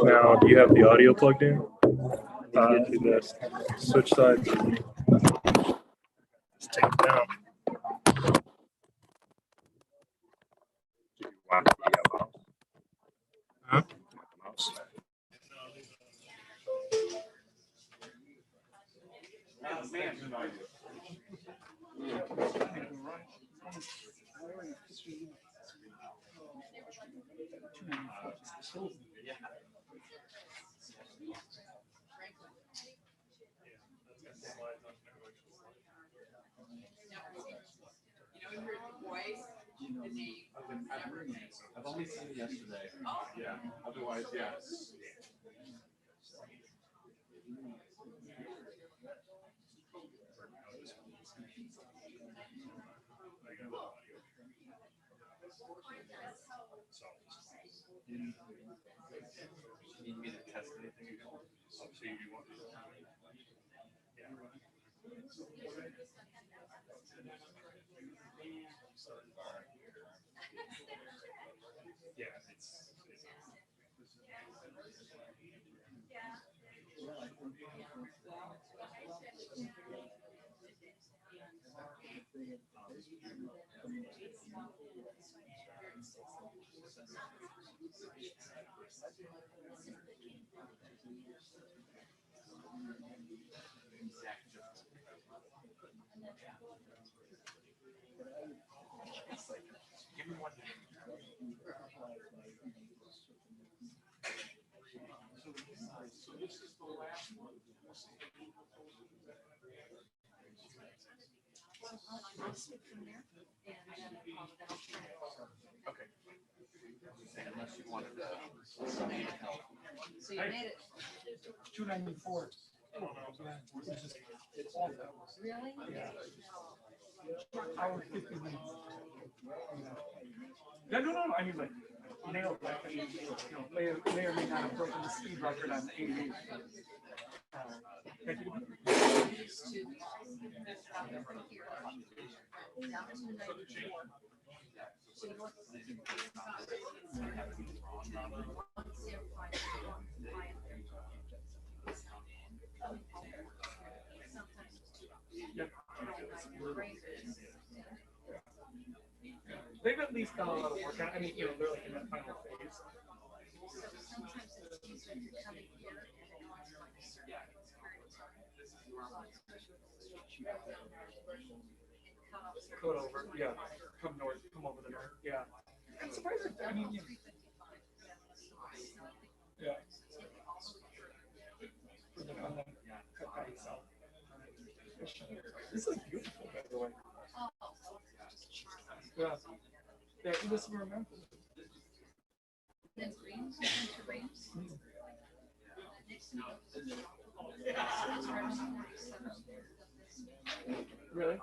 Now, do you have the audio plugged in? Do this. Switch sides. Just take it down. Huh? I've only seen it yesterday. Yeah. Otherwise, yeah. You need me to test anything? So you want to? Yeah, it's give me one. So this is the last one. Okay. Unless you wanted to help. So you made it. 294. It's all that. Really? Hour 50 minutes. No. I mean, like, nailed that. I mean, may or may not have broken the speed record on the 88. They've at least done a lot of work on it. I mean, they're like in that final phase. Go over, yeah. Come north, come over the north, yeah. I'm surprised. I mean, yeah. This is beautiful, by the way. Yeah. Yeah, this is where I'm at. Really?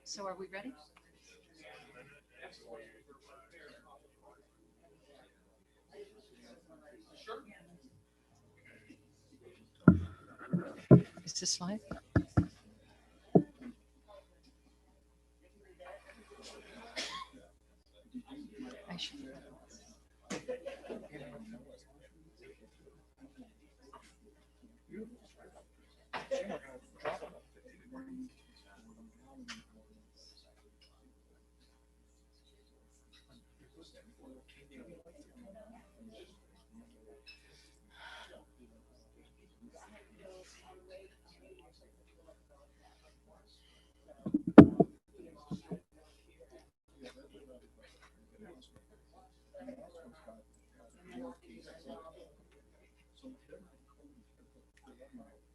So are we ready? Is this live? I should.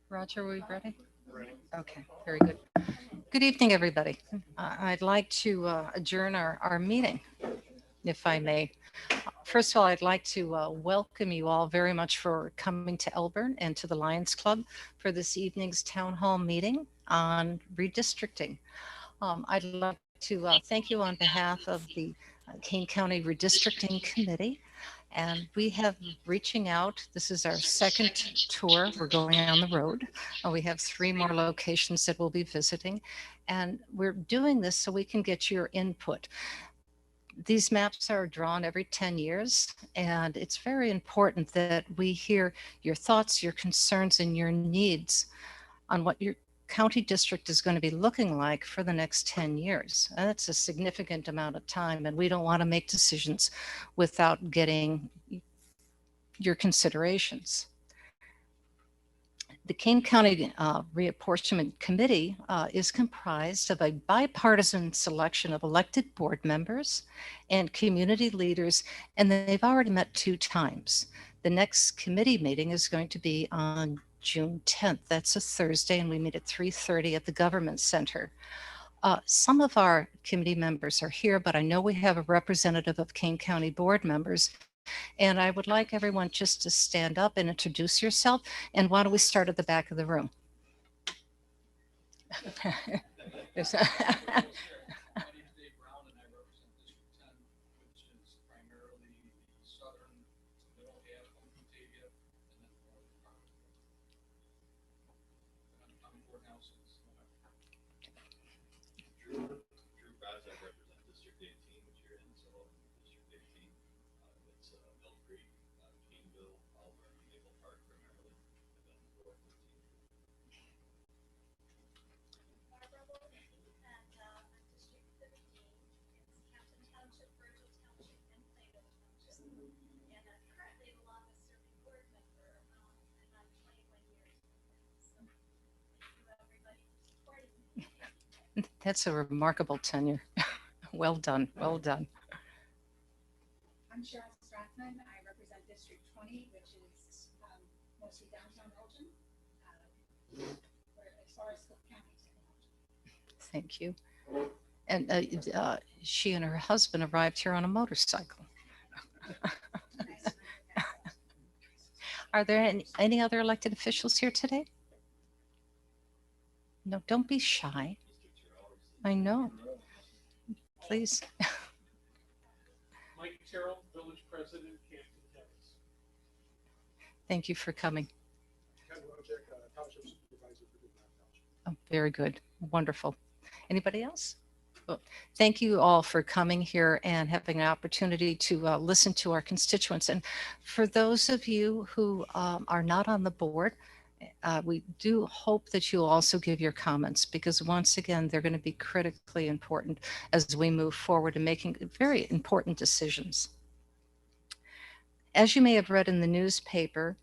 Roger, are we ready? Okay, very good. Good evening, everybody. I'd like to adjourn our meeting, if I may. First of all, I'd like to welcome you all very much for coming to Elburn and to the Lions Club for this evening's town hall meeting on redistricting. I'd like to thank you on behalf of the Kane County Redistricting Committee. And we have reaching out. This is our second tour. We're going on the road. We have 3 more locations that we'll be visiting. And we're doing this so we can get your input. These maps are drawn every 10 years, and it's very important that we hear your thoughts, your concerns, and your needs on what your county district is going to be looking like for the next 10 years. And that's a significant amount of time, and we don't want to make decisions without getting your considerations. The Kane County Reapportionment Committee is comprised of a bipartisan selection of elected board members and community leaders, and they've already met 2 times. The next committee meeting is going to be on June 10th. That's a Thursday, and we meet at 3:30 at the Government Center. Some of our committee members are here, but I know we have a representative of Kane County board members. And I would like everyone just to stand up and introduce yourself. And why don't we start at the back of the room? Yes. My name is Dave Brown, and I represent District 10, which is primarily the southern, middle half of Batavia, and then the northern part. And I'm courthouse is Drew Baz, I represent District 18, which you're in, so District 18. It's Mill Creek, Caneville, Elburn, Maple Park primarily, and then 415. Barbara Wilson, and I'm District 13. It's Captain Township, Virgil Township, and Plato Township. And I'm currently the longest serving board member, and I'm 21 years with them. So thank you everybody for supporting me. That's a remarkable tenure. Well done. Well done. I'm Cheryl Strathman. I represent District 20, which is mostly downtown Elgin, as far as Cook County technology. Thank you. And she and her husband arrived here on a motorcycle. Are there any other elected officials here today? No, don't be shy. I know. Please. Mike Terrell, Village President, Canton Terrace. Thank you for coming. Ken Wojcik, Township Supervisor for Goodman Township. Oh, very good. Wonderful. Anybody else? Well, thank you all for coming here and having an opportunity to listen to our constituents. And for those of you who are not on the board, we do hope that you'll also give your comments, because once again, they're going to be critically important as we move forward in making very important decisions. As you may have read in the newspaper,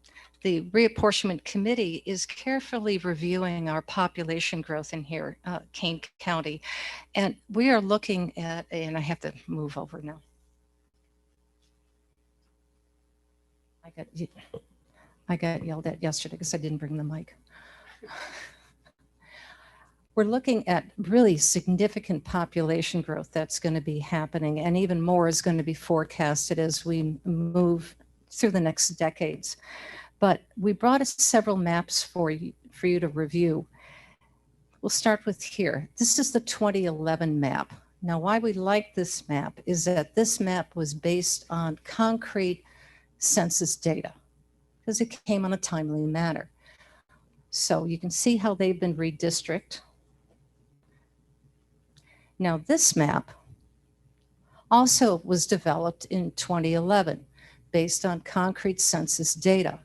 the Reapportionment Committee is carefully reviewing our population growth in here, Kane County. And we are looking at, and I have to move over now. I got yelled at yesterday because I didn't bring the mic. We're looking at really significant population growth that's going to be happening, and even more is going to be forecasted as we move through the next decades. But we brought us several maps for you to review. We'll start with here. This is the 2011 map. Now, why we like this map is that this map was based on concrete census data, because it came on a timely manner. So you can see how they've been redistricted. Now this map also was developed in 2011 based on concrete census data.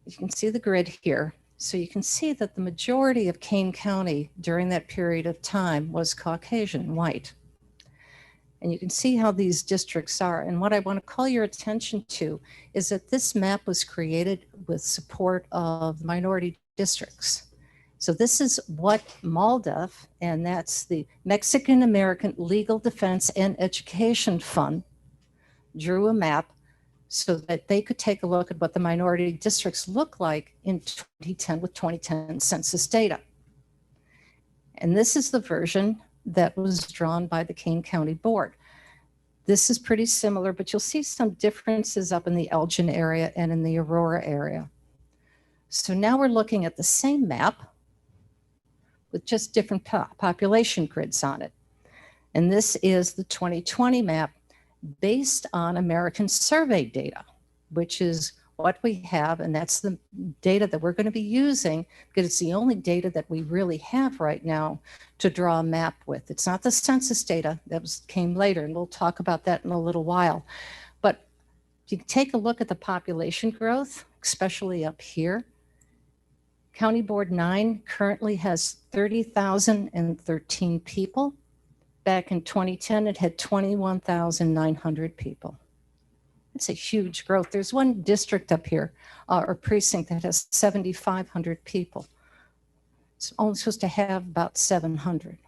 You can see the grid here. So you can see that the majority of Kane County during that period of time was Caucasian, white. And you can see how these districts are. And what I want to call your attention to is that this map was created with support of minority districts. So this is what MALDEF, and that's the Mexican American Legal Defense and Education Fund, drew a map so that they could take a look at what the minority districts look like in 2010 with 2010 census data. And this is the version that was drawn by the Kane County Board. This is pretty similar, but you'll see some differences up in the Elgin area and in the Aurora area. So now we're looking at the same map with just different population grids on it. And this is the 2020 map based on American survey data, which is what we have. And that's the data that we're going to be using because it's the only data that we really have right now to draw a map with. It's not the census data that came later, and we'll talk about that in a little while. But if you take a look at the population growth, especially up here, County Board 9 currently has 30,013 people. Back in 2010, it had 21,900 people. It's a huge growth. There's one district up here, or precinct, that has 7,500 people. It's only supposed to have about 700.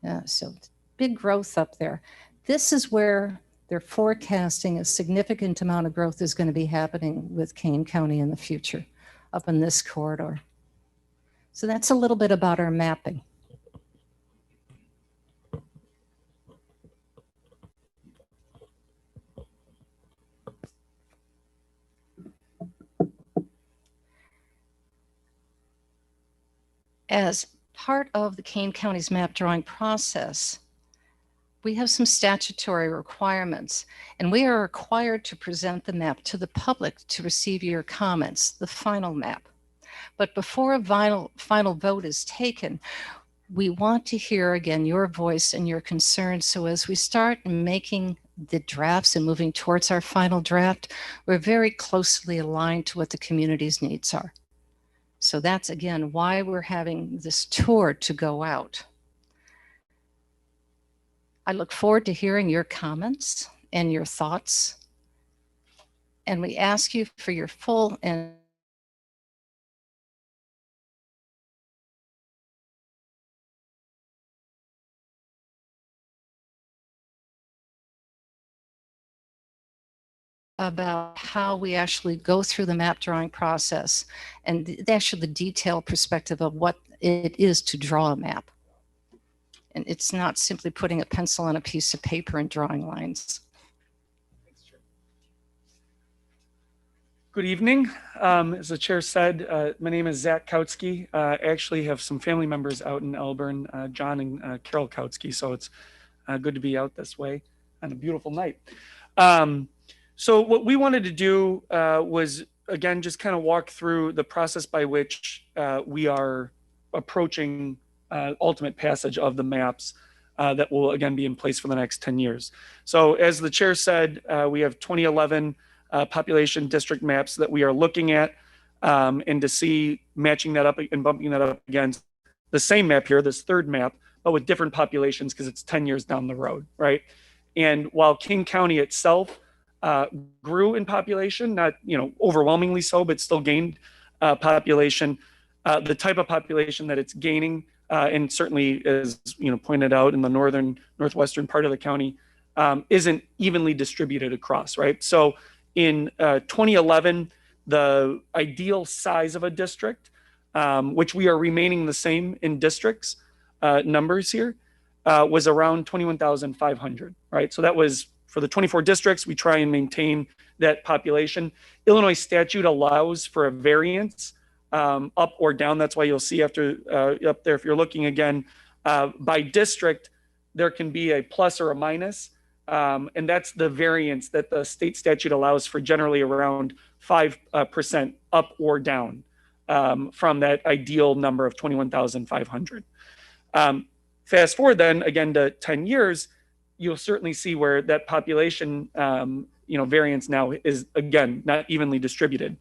Yeah, so big growth up there. This is where they're forecasting a significant amount of growth is going to be happening with Kane County in the future, up in this corridor. So that's a little bit about our mapping. As part of the Kane County's map drawing process, we have some statutory requirements, and we are required to present the map to the public to receive your comments, the final map. But before a final vote is taken, we want to hear again your voice and your concerns. So as we start making the drafts and moving towards our final draft, we're very closely aligned to what the community's needs are. So that's, again, why we're having this tour to go out. I look forward to hearing your comments and your thoughts. And we ask you for your full and about how we actually go through the map drawing process and actually the detailed perspective of what it is to draw a map. And it's not simply putting a pencil on a piece of paper and drawing lines. Good evening. As the chair said, my name is Zach Kautsky. I actually have some family members out in Elburn, John and Carol Kautsky, so it's good to be out this way on a beautiful night. So what we wanted to do was, again, just kind of walk through the process by which we are approaching ultimate passage of the maps that will, again, be in place for the next 10 years. So as the chair said, we have 2011 population district maps that we are looking at, and to see matching that up and bumping that up against the same map here, this third map, but with different populations because it's 10 years down the road, right? And while King County itself grew in population, not overwhelmingly so, but still gained population, the type of population that it's gaining, and certainly as pointed out in the northwestern part of the county, isn't evenly distributed across, right? So in 2011, the ideal size of a district, which we are remaining the same in districts numbers here, was around 21,500, right? So that was for the 24 districts. We try and maintain that population. Illinois statute allows for a variance up or down. That's why you'll see after up there, if you're looking again, by district, there can be a plus or a minus. And that's the variance that the state statute allows for, generally around 5% up or down from that ideal number of 21,500. Fast forward then again to 10 years, you'll certainly see where that population variance now is, again, not evenly distributed.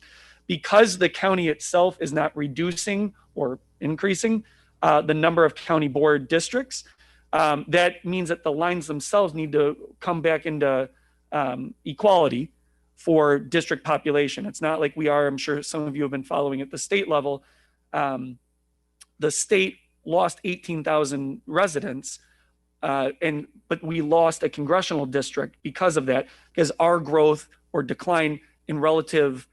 Because the county itself is not reducing or increasing the number of county board districts, that means that the lines themselves need to come back into equality for district population. It's not like we are, I'm sure some of you have been following at the state level. The state lost 18,000 residents, but we lost a congressional district because of that, because our growth or decline in relative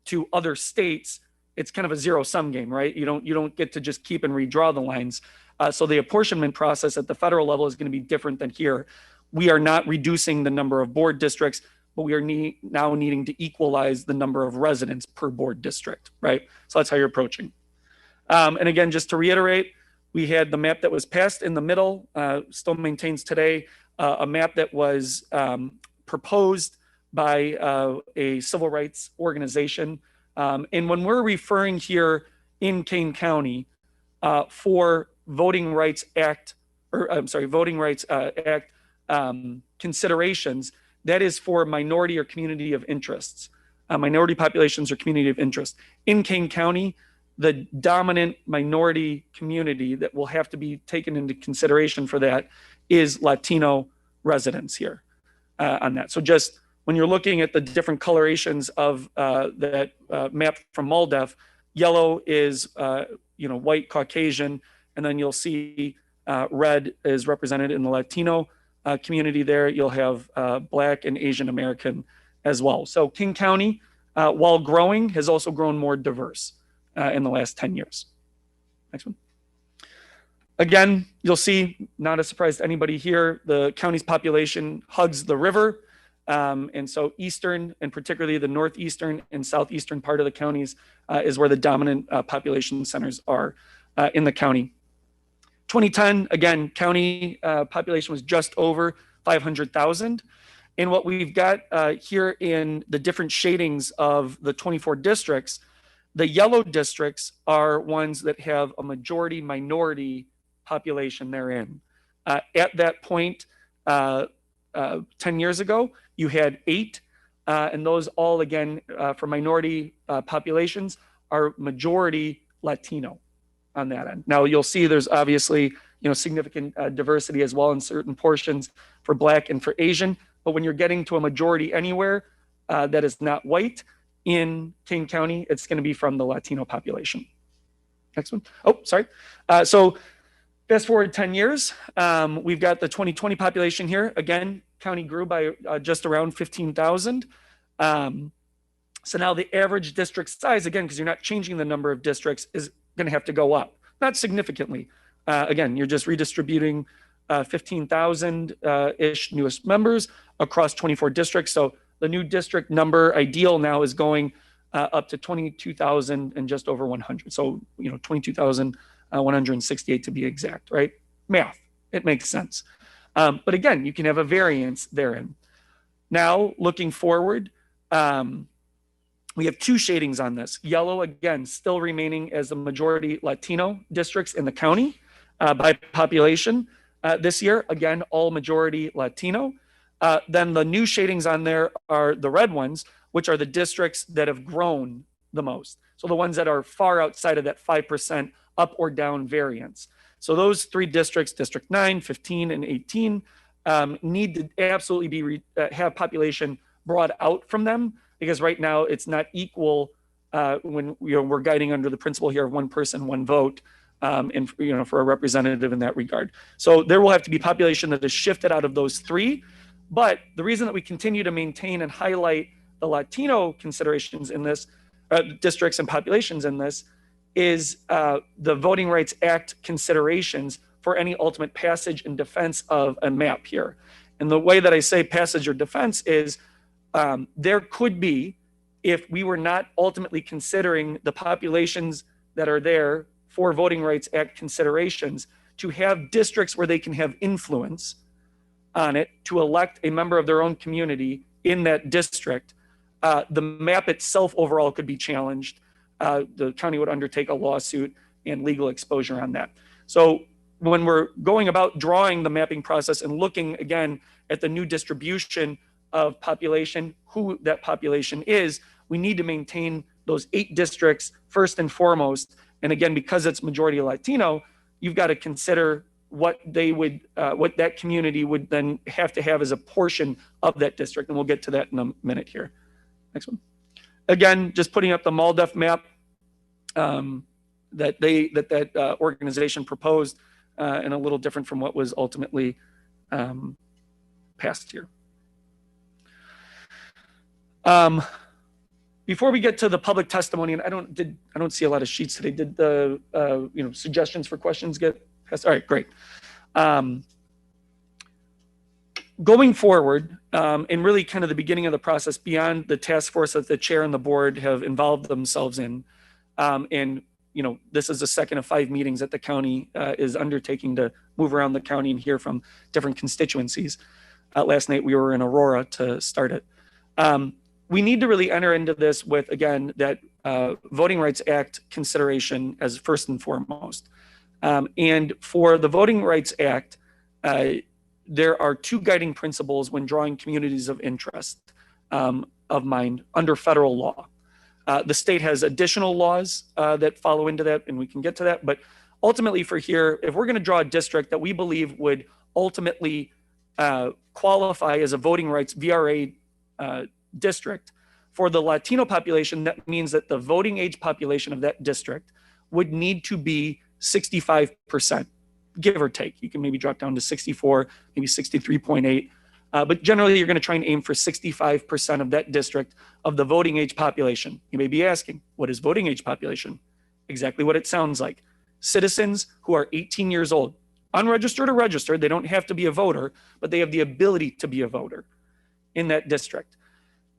to other states, it's kind of a zero-sum game, right? You don't get to just keep and redraw the lines. So the apportionment process at the federal level is going to be different than here. we are not reducing the number of board districts, but we are now needing to equalize the number of residents per board district, right? So that's how you're approaching. And again, just to reiterate, we had the map that was passed in the middle, still maintains today, a map that was proposed by a civil rights organization. And when we're referring here in Kane County for Voting Rights Act, or I'm sorry, Voting Rights Act considerations, that is for minority or community of interests, minority populations or community of interest. In Kane County, the dominant minority community that will have to be taken into consideration for that is Latino residents here on that. So just when you're looking at the different colorations of that map from MALDEF, yellow is white Caucasian, and then you'll see red is represented in the Latino community there. You'll have Black and Asian American as well. So King County, while growing, has also grown more diverse in the last 10 years. Next one. Again, you'll see, not a surprise to anybody here, the county's population hugs the river. And so eastern, and particularly the northeastern and southeastern part of the counties is where the dominant population centers are in the county. 2010, again, county population was just over 500,000. And what we've got here in the different shadings of the 24 districts, the yellow districts are ones that have a majority minority population therein. At that point, 10 years ago, you had 8, and those all, again, for minority populations, are majority Latino on that end. Now, you'll see there's obviously significant diversity as well in certain portions for Black and for Asian, but when you're getting to a majority anywhere that is not white in Kane County, it's going to be from the Latino population. Next one. Oh, sorry. So fast forward 10 years, we've got the 2020 population here. Again, county grew by just around 15,000. So now the average district size, again, because you're not changing the number of districts, is going to have to go up. Not significantly. Again, you're just redistributing 15,000-ish newest members across 24 districts. So the new district number ideal now is going up to 22,000 and just over 100. So, 22,168 to be exact, right? Math, it makes sense. But again, you can have a variance therein. Now, looking forward, we have 2 shadings on this. Yellow, again, still remaining as the majority Latino districts in the county by population. This year, again, all majority Latino. Then the new shadings on there are the red ones, which are the districts that have grown the most. So the ones that are far outside of that 5% up or down variance. So those 3 districts, District 9, 15, and 18, need to absolutely be have population brought out from them, because right now it's not equal when we're guiding under the principle here of one person, one vote, and for a representative in that regard. So there will have to be population that is shifted out of those 3. But the reason that we continue to maintain and highlight the Latino considerations in this, districts and populations in this, is the Voting Rights Act considerations for any ultimate passage and defense of a map here. And the way that I say passage or defense is there could be, if we were not ultimately considering the populations that are there for Voting Rights Act considerations, to have districts where they can have influence on it to elect a member of their own community in that district, the map itself overall could be challenged. The county would undertake a lawsuit and legal exposure on that. So when we're going about drawing the mapping process and looking again at the new distribution of population, who that population is, we need to maintain those 8 districts first and foremost. And again, because it's majority Latino, you've got to consider what they would, what that community would then have to have as a portion of that district. And we'll get to that in a minute here. Next one. Again, just putting up the MALDEF map that organization proposed, and a little different from what was ultimately passed here. Before we get to the public testimony, and I don't see a lot of sheets today. Did the suggestions for questions get passed? All right, great. going forward, and really kind of the beginning of the process beyond the task force that the chair and the board have involved themselves in, and this is the second of 5 meetings that the county is undertaking to move around the county and hear from different constituencies. Last night we were in Aurora to start it. We need to really enter into this with, again, that Voting Rights Act consideration as first and foremost. And for the Voting Rights Act, there are 2 guiding principles when drawing communities of interest of mind under federal law. The state has additional laws that follow into that, and we can get to that. But ultimately for here, if we're going to draw a district that we believe would ultimately qualify as a voting rights VRA district for the Latino population, that means that the voting age population of that district would need to be 65%, give or take. You can maybe drop down to 64, maybe 63.8. But generally, you're going to try and aim for 65% of that district of the voting age population. You may be asking, what is voting age population? Exactly what it sounds like. Citizens who are 18 years old, unregistered or registered, they don't have to be a voter, but they have the ability to be a voter in that district.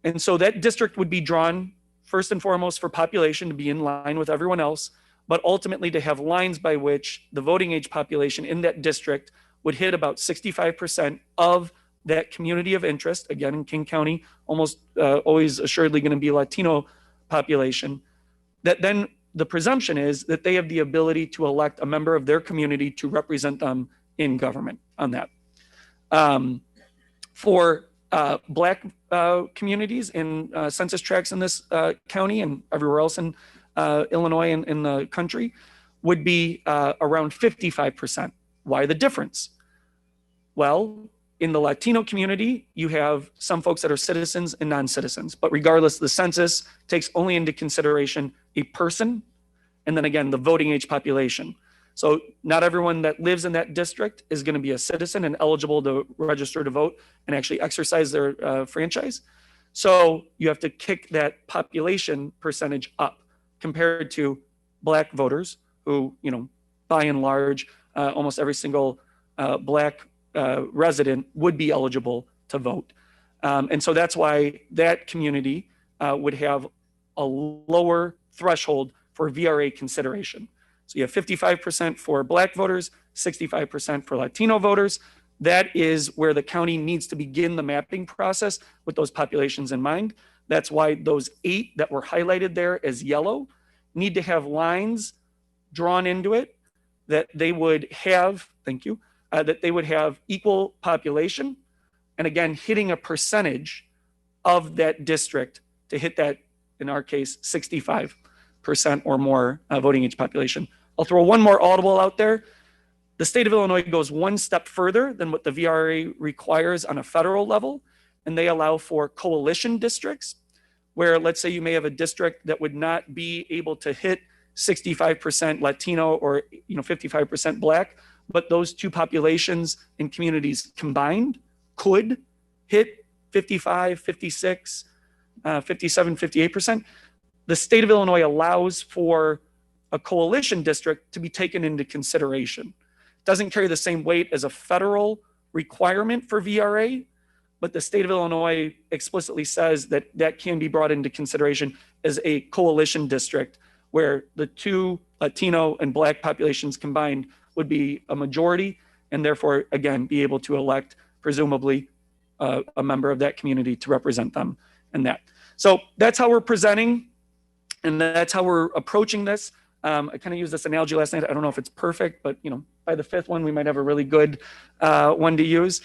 And so that district would be drawn first and foremost for population to be in line with everyone else, but ultimately to have lines by which the voting age population in that district would hit about 65% of that community of interest. Again, in King County, almost always assuredly going to be Latino population. That then the presumption is that they have the ability to elect a member of their community to represent them in government on that. For Black communities in census tracts in this county and everywhere else in Illinois and in the country would be around 55%. Why the difference? Well, in the Latino community, you have some folks that are citizens and non-citizens, but regardless, the census takes only into consideration a person, and then again, the voting age population. So not everyone that lives in that district is going to be a citizen and eligible to register to vote and actually exercise their franchise. So you have to kick that population percentage up compared to Black voters who, by and large, almost every single Black resident would be eligible to vote. And so that's why that community would have a lower threshold for VRA consideration. So you have 55% for Black voters, 65% for Latino voters. That is where the county needs to begin the mapping process with those populations in mind. That's why those 8 that were highlighted there as yellow need to have lines drawn into it that they would have, thank you, that they would have equal population, and again, hitting a percentage of that district to hit that, in our case, 65% or more voting age population. I'll throw one more audible out there. The state of Illinois goes one step further than what the VRA requires on a federal level, and they allow for coalition districts, where let's say you may have a district that would not be able to hit 65% Latino or 55% Black, but those 2 populations and communities combined could hit 55, 56, 57, 58%. The state of Illinois allows for a coalition district to be taken into consideration. It doesn't carry the same weight as a federal requirement for VRA, but the state of Illinois explicitly says that that can be brought into consideration as a coalition district where the 2 Latino and Black populations combined would be a majority and therefore, again, be able to elect, presumably, a member of that community to represent them in that. So that's how we're presenting, and that's how we're approaching this. I kind of used this analogy last night. I don't know if it's perfect, but by the 5th one, we might have a really good one to use,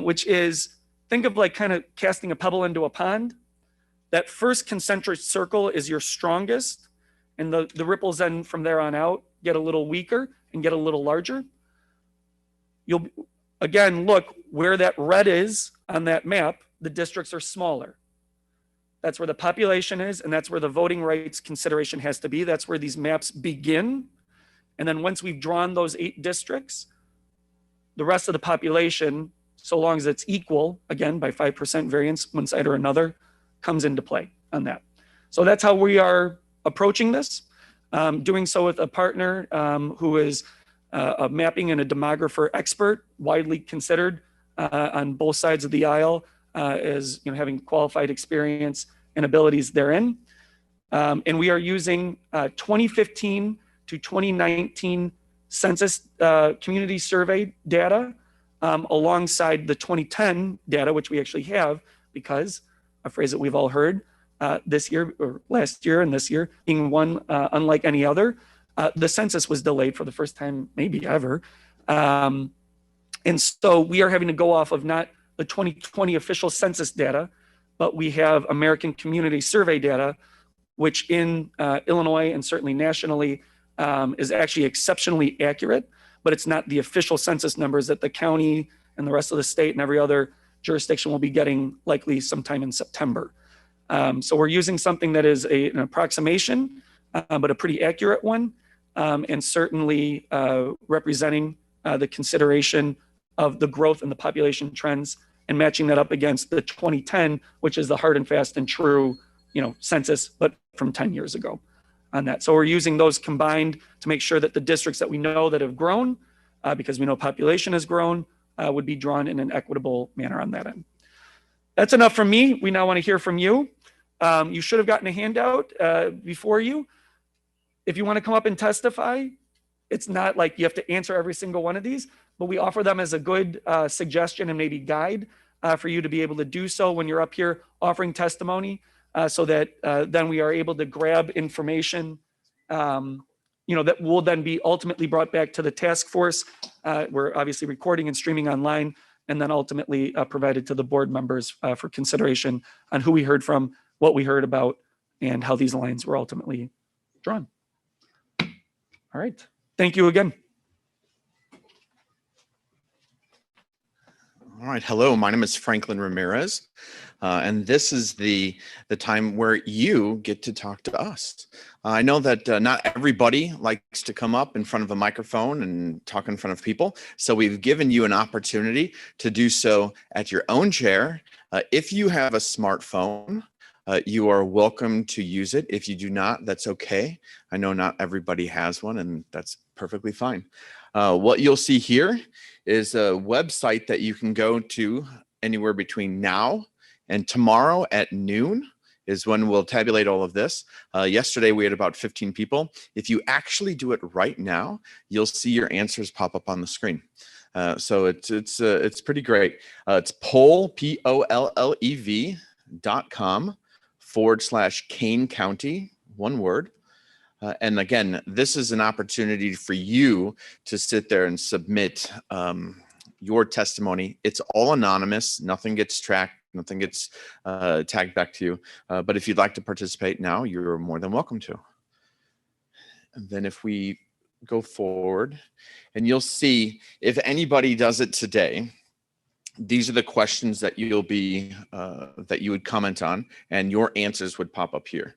which is, think of like kind of casting a pebble into a pond. That first concentric circle is your strongest, and the ripples then from there on out get a little weaker and get a little larger. You'll, again, look where that red is on that map, the districts are smaller. That's where the population is, and that's where the voting rights consideration has to be. That's where these maps begin. And then once we've drawn those 8 districts, the rest of the population, so long as it's equal, again, by 5% variance, one side or another, comes into play on that. So that's how we are approaching this. Doing so with a partner who is a mapping and a demographer expert, widely considered on both sides of the aisle as having qualified experience and abilities therein. And we are using 2015 to 2019 census community survey data alongside the 2010 data, which we actually have, because a phrase that we've all heard this year or last year and this year being one unlike any other, the census was delayed for the first time maybe ever. And so we are having to go off of not the 2020 official census data, but we have American Community Survey data, which in Illinois and certainly nationally is actually exceptionally accurate, but it's not the official census numbers that the county and the rest of the state and every other jurisdiction will be getting likely sometime in September. So we're using something that is an approximation, but a pretty accurate one, and certainly representing the consideration of the growth in the population trends and matching that up against the 2010, which is the hard and fast and true, census, but from 10 years ago on that. So we're using those combined to make sure that the districts that we know that have grown, because we know population has grown, would be drawn in an equitable manner on that end. That's enough from me. We now want to hear from you. You should have gotten a handout before you. If you want to come up and testify, it's not like you have to answer every single one of these, but we offer them as a good suggestion and maybe guide for you to be able to do so when you're up here offering testimony, so that then we are able to grab information that will then be ultimately brought back to the task force. We're obviously recording and streaming online, and then ultimately provided to the board members for consideration on who we heard from, what we heard about, and how these lines were ultimately drawn. All right. Thank you again. All right. Hello, my name is Franklin Ramirez, and this is the time where you get to talk to us. I know that not everybody likes to come up in front of a microphone and talk in front of people, so we've given you an opportunity to do so at your own chair. If you have a smartphone, you are welcome to use it. If you do not, that's okay. I know not everybody has one, and that's perfectly fine. What you'll see here is a website that you can go to anywhere between now and tomorrow at noon is when we'll tabulate all of this. Yesterday we had about 15 people. If you actually do it right now, you'll see your answers pop up on the screen. So it's pretty great. It's poll, POLLEV.com/Kane County, one word. And again, this is an opportunity for you to sit there and submit your testimony. It's all anonymous. Nothing gets tracked. Nothing gets tagged back to you. But if you'd like to participate now, you're more than welcome to. And then if we go forward, and you'll see if anybody does it today, these are the questions that you'll be that you would comment on, and your answers would pop up here.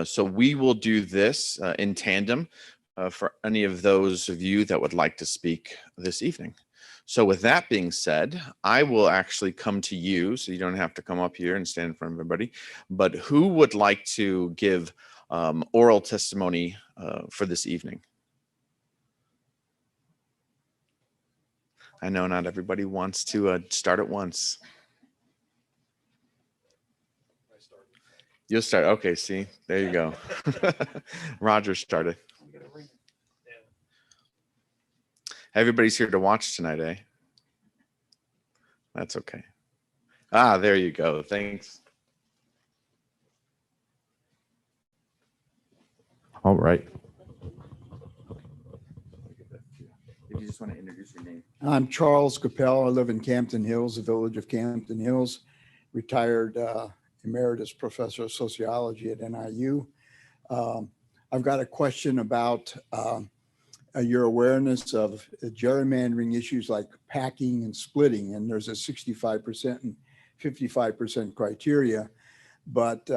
So we will do this in tandem for any of those of you that would like to speak this evening. So with that being said, I will actually come to you, so you don't have to come up here and stand in front of everybody, but who would like to give oral testimony for this evening? I know not everybody wants to start at once. You'll start. Okay, see, there you go. Roger started. Everybody's here to watch tonight, eh? That's okay. Ah, there you go. Thanks. All right. If you just want to introduce your name. I'm Charles Capel. I live in Campton Hills, the village of Campton Hills, retired emeritus professor of sociology at NIU. I've got a question about your awareness of gerrymandering issues like packing and splitting, and there's a 65% and 55% criteria, but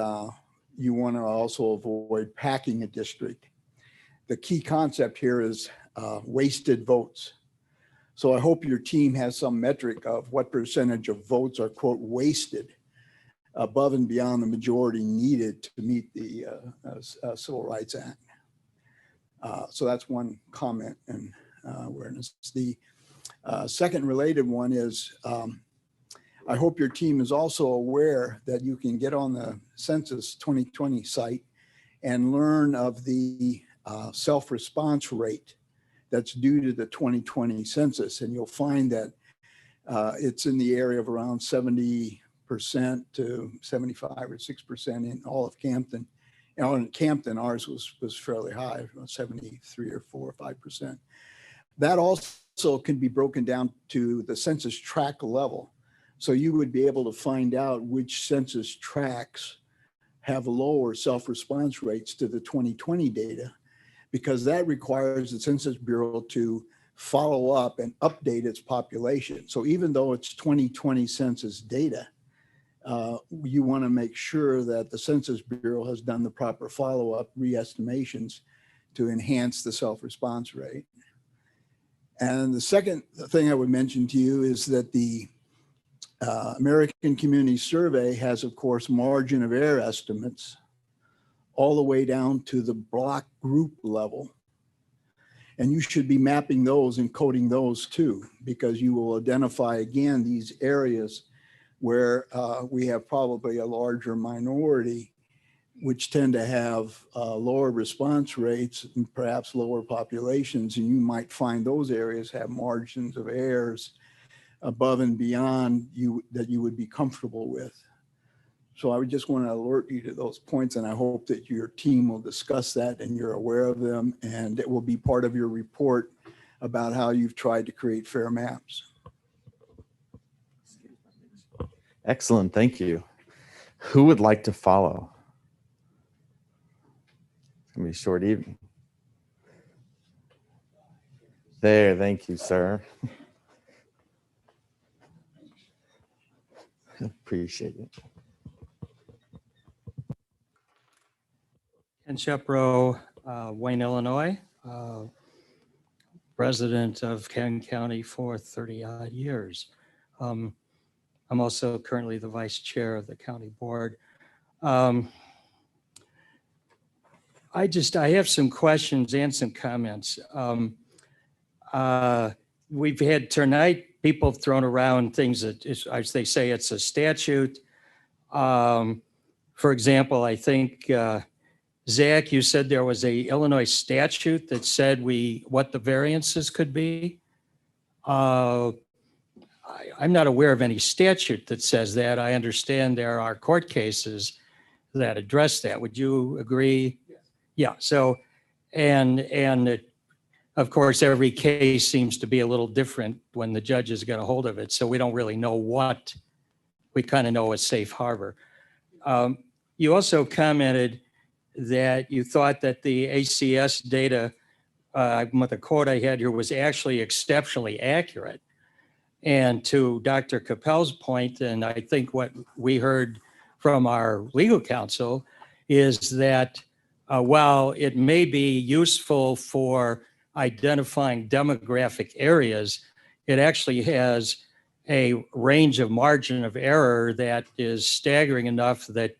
you want to also avoid packing a district. The key concept here is wasted votes. So I hope your team has some metric of what percentage of votes are, quote, wasted above and beyond the majority needed to meet the Civil Rights Act. So that's one comment and awareness. Second related one is, I hope your team is also aware that you can get on the Census 2020 site and learn of the self-response rate that's due to the 2020 census. And you'll find that it's in the area of around 70% to 75 or 6% in all of Campton. And in Campton, ours was fairly high, 73 or 4 or 5%. That also can be broken down to the census tract level. So you would be able to find out which census tracts have lower self-response rates to the 2020 data, because that requires the Census Bureau to follow up and update its population. So even though it's 2020 census data, you want to make sure that the Census Bureau has done the proper follow-up re-estimations to enhance the self-response rate. And the second thing I would mention to you is that the American Community Survey has, of course, margin of error estimates all the way down to the block group level. And you should be mapping those and coding those too, because you will identify again these areas where we have probably a larger minority, which tend to have lower response rates and perhaps lower populations. And you might find those areas have margins of errors above and beyond that you would be comfortable with. So I would just want to alert you to those points, and I hope that your team will discuss that and you're aware of them, and it will be part of your report about how you've tried to create fair maps. Excellent, thank you. Who would like to follow? It's gonna be a short evening. There, thank you, sir. Appreciate it. Ken Shepro, Wayne, Illinois, resident of Kane County for 30-odd years. I'm also currently the vice chair of the county board. I have some questions and some comments. We've had tonight people have thrown around things that, as they say, it's a statute. For example, I think, Zach, you said there was a Illinois statute that said what the variances could be. I'm not aware of any statute that says that. I understand there are court cases that address that. Would you agree? Yeah. So, and of course, every case seems to be a little different when the judges get a hold of it. So we don't really know what, we kind of know a safe harbor. You also commented that you thought that the ACS data, the quote I had here, was actually exceptionally accurate. And to Dr. Capel's point, and I think what we heard from our legal counsel, is that while it may be useful for identifying demographic areas, it actually has a range of margin of error that is staggering enough that,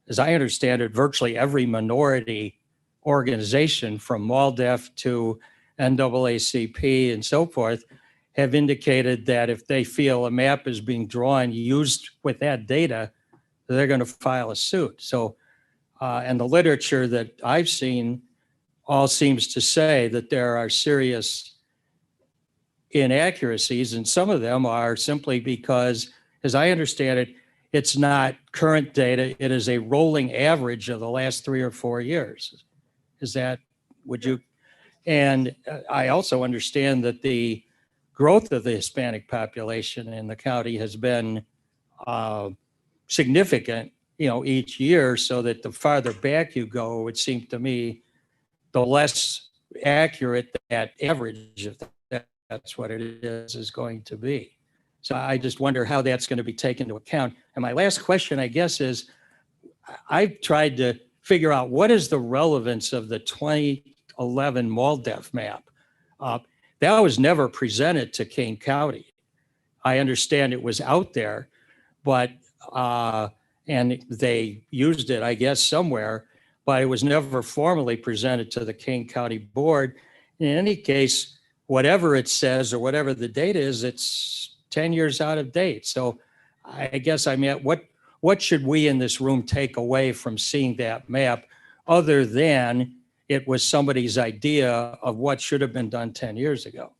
as I understand it, virtually every minority organization from MALDEF to NAACP and so forth have indicated that if they feel a map is being drawn used with that data, they're going to file a suit. So, and the literature that I've seen all seems to say that there are serious inaccuracies, and some of them are simply because, as I understand it, it's not current data. It is a rolling average of the last 3 or 4 years. Is that, would you? And I also understand that the growth of the Hispanic population in the county has been significant, each year, so that the farther back you go, it seemed to me, the less accurate that average, if that's what it is going to be. So I just wonder how that's going to be taken into account. And my last question, I guess, is I've tried to figure out what is the relevance of the 2011 MALDEF map. That was never presented to Kane County. I understand it was out there, but, and they used it, I guess, somewhere, but it was never formally presented to the Kane County Board. In any case, whatever it says or whatever the data is, it's 10 years out of date. So I guess I mean, what should we in this room take away from seeing that map other than it was somebody's idea of what should have been done 10 years ago?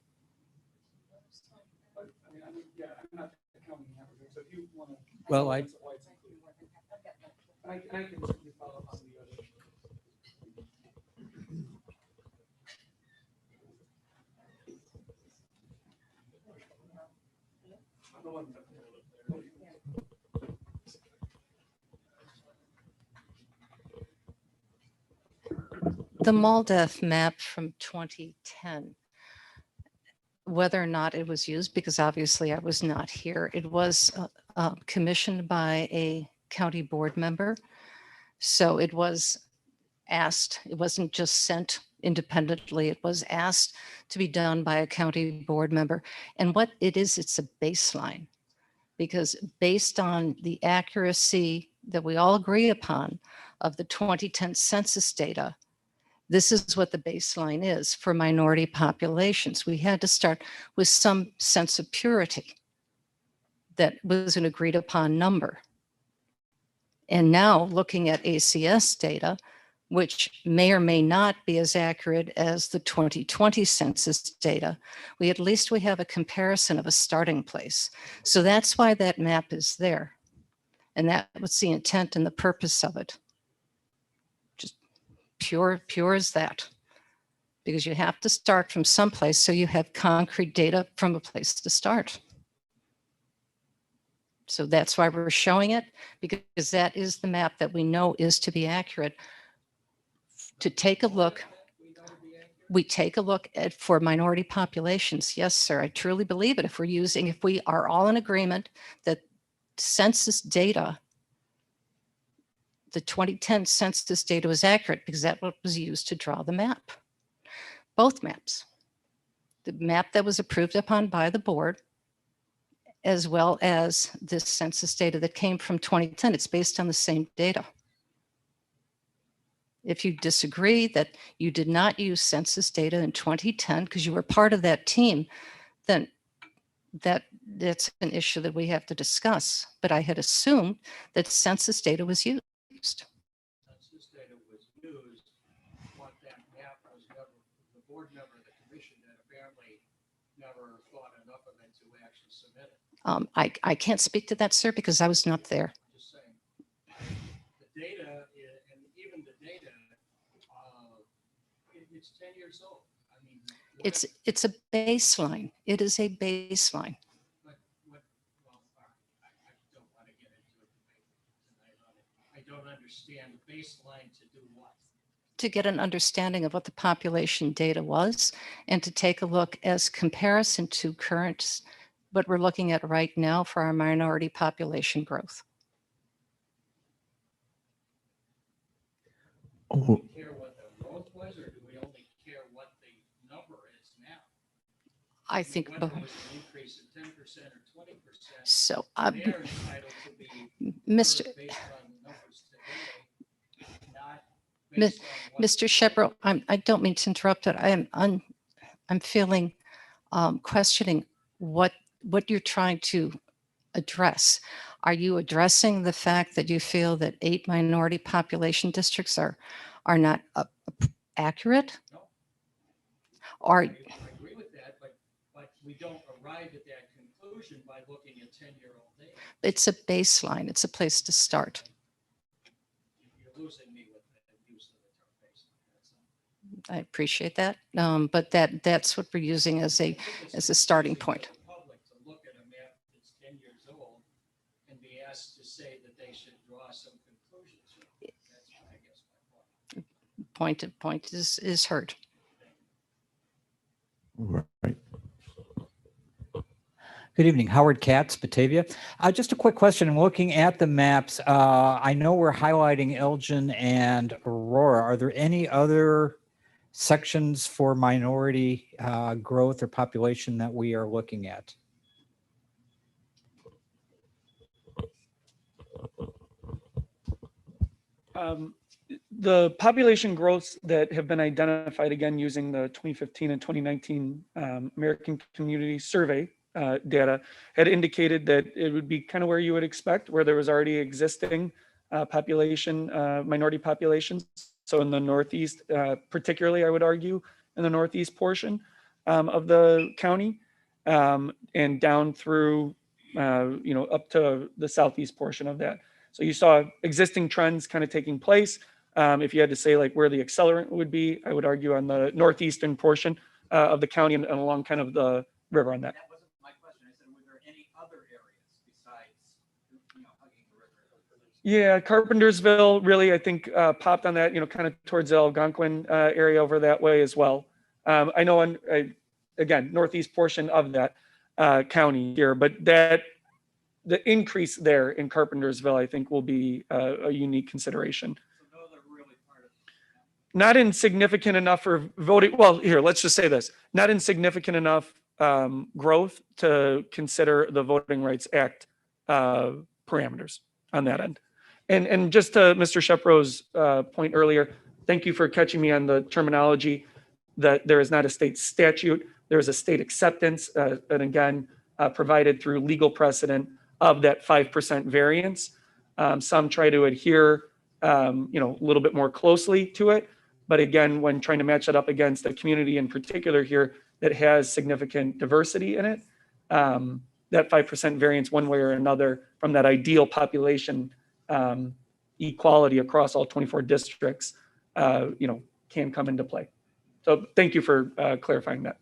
Well, I can follow up on the other. The MALDEF map from 2010, whether or not it was used, because obviously I was not here, it was commissioned by a county board member. So it was asked, it wasn't just sent independently, it was asked to be done by a county board member. And what it is, it's a baseline, because based on the accuracy that we all agree upon of the 2010 census data, this is what the baseline is for minority populations. We had to start with some sense of purity that was an agreed upon number. And now looking at ACS data, which may or may not be as accurate as the 2020 census data, we have a comparison of a starting place. So that's why that map is there. And that was the intent and the purpose of it. Just pure as that. Because you have to start from someplace so you have concrete data from a place to start. So that's why we're showing it, because that is the map that we know is to be accurate. To take a look, we take a look at for minority populations. Yes, sir, I truly believe it. If we are all in agreement that census data, the 2010 census data was accurate, because that was used to draw the map. Both maps, the map that was approved upon by the board, as well as this census data that came from 2010, it's based on the same data. If you disagree that you did not use census data in 2010 because you were part of that team, then that's an issue that we have to discuss. But I had assumed that census data was used. Census data was used, but that map was never, the board member, the commission that apparently never thought enough of it to actually submit it. I can't speak to that, sir, because I was not there. Just saying. The data, and even the data, it's 10 years old. I mean, It's a baseline. It is a baseline. But well, I don't want to get into a debate tonight on it. I don't understand the baseline to do what? To get an understanding of what the population data was, and to take a look as comparison to current, what we're looking at right now for our minority population growth. Do we care what the growth was, or do we only care what the number is now? I think whether it was an increase of 10% or 20%. so. They're entitled to be Mr. heard based on the numbers today, not Mi- based on what Mr. Shepard, I don't mean to interrupt it. I'm feeling questioning what you're trying to address. Are you addressing the fact that you feel that 8 minority population districts are not accurate? No. Or I agree with that, but we don't arrive at that conclusion by looking at 10-year-old data. it's a baseline. It's a place to start. You're losing me with the use of the term baseline. That's all. I appreciate that. But that's what we're using as a starting point. For the public to look at a map that's 10 years old and be asked to say that they should draw some conclusions. That's, I guess, my point. Point is heard. Right. Good evening, Howard Katz, Batavia. Just a quick question. I'm looking at the maps. I know we're highlighting Elgin and Aurora. Are there any other sections for minority growth or population that we are looking at? the population growths that have been identified, again, using the 2015 and 2019 American Community Survey data, had indicated that it would be kind of where you would expect, where there was already existing population, minority populations. So in the Northeast, particularly, I would argue, in the Northeast portion of the county, and down through, up to the Southeast portion of that. So you saw existing trends kind of taking place. If you had to say like where the accelerant would be, I would argue on the northeastern portion of the county and along kind of the river on that. That wasn't my question. I said, were there any other areas besides, hugging the river? Yeah, Carpentersville really, I think, popped on that, kind of towards the Algonquin area over that way as well. I know, again, northeast portion of that county here, but the increase there in Carpentersville, I think, will be a unique consideration. So those are really part of. Not insignificant enough for voting. Well, here, let's just say this: not insignificant enough growth to consider the Voting Rights Act parameters on that end. And just to Mr. Shepro's point earlier, thank you for catching me on the terminology that there is not a state statute. There is a state acceptance, and again, provided through legal precedent of that 5% variance. Some try to adhere, a little bit more closely to it. But again, when trying to match that up against a community in particular here that has significant diversity in it, that 5% variance one way or another from that ideal population equality across all 24 districts, can come into play. So thank you for clarifying that.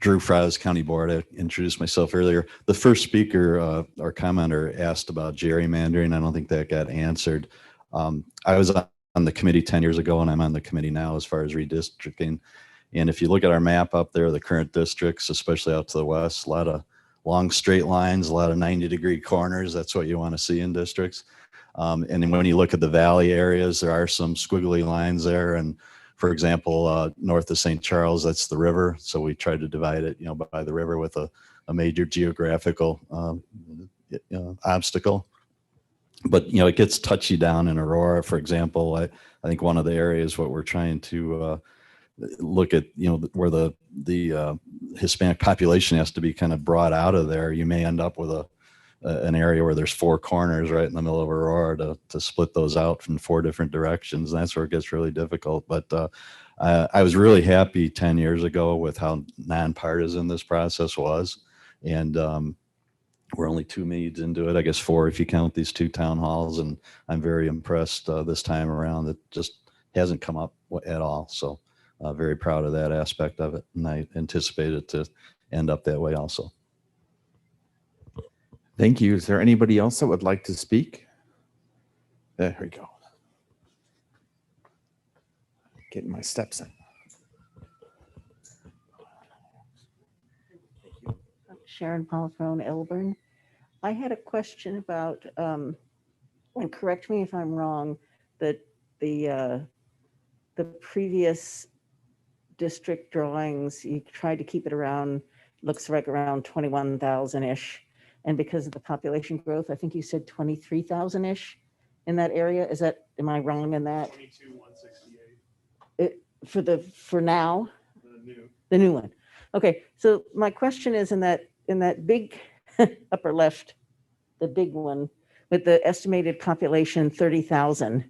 Drew Fries, County Board. I introduced myself earlier. The first speaker or commenter asked about gerrymandering. I don't think that got answered. I was on the committee 10 years ago, and I'm on the committee now as far as redistricting. And if you look at our map up there, the current districts, especially out to the west, a lot of long straight lines, a lot of 90-degree corners. That's what you want to see in districts. And then when you look at the valley areas, there are some squiggly lines there. And for example, north of St. Charles, that's the river. So we tried to divide it, by the river with a major geographical obstacle. But, it gets touchy down in Aurora, for example. I think one of the areas what we're trying to look at, where the Hispanic population has to be kind of brought out of there. You may end up with an area where there's four corners right in the middle of Aurora to split those out from four different directions. And that's where it gets really difficult. But I was really happy 10 years ago with how nonpartisan this process was. And we're only 2 meetings into it, I guess 4 if you count these 2 town halls. And I'm very impressed this time around. It just hasn't come up at all. So very proud of that aspect of it. And I anticipate it to end up that way also. Thank you. Is there anybody else that would like to speak? There we go. Getting my steps in. Sharon Polifrone, Elburn. I had a question about, and correct me if I'm wrong, that the previous district drawings, you tried to keep it around, looks like around 21,000-ish. And because of the population growth, I think you said 23,000-ish in that area. Am I wrong in that? 22,168. For now? The new one. Okay, so my question is in that big upper left, the big one with the estimated population 30,000.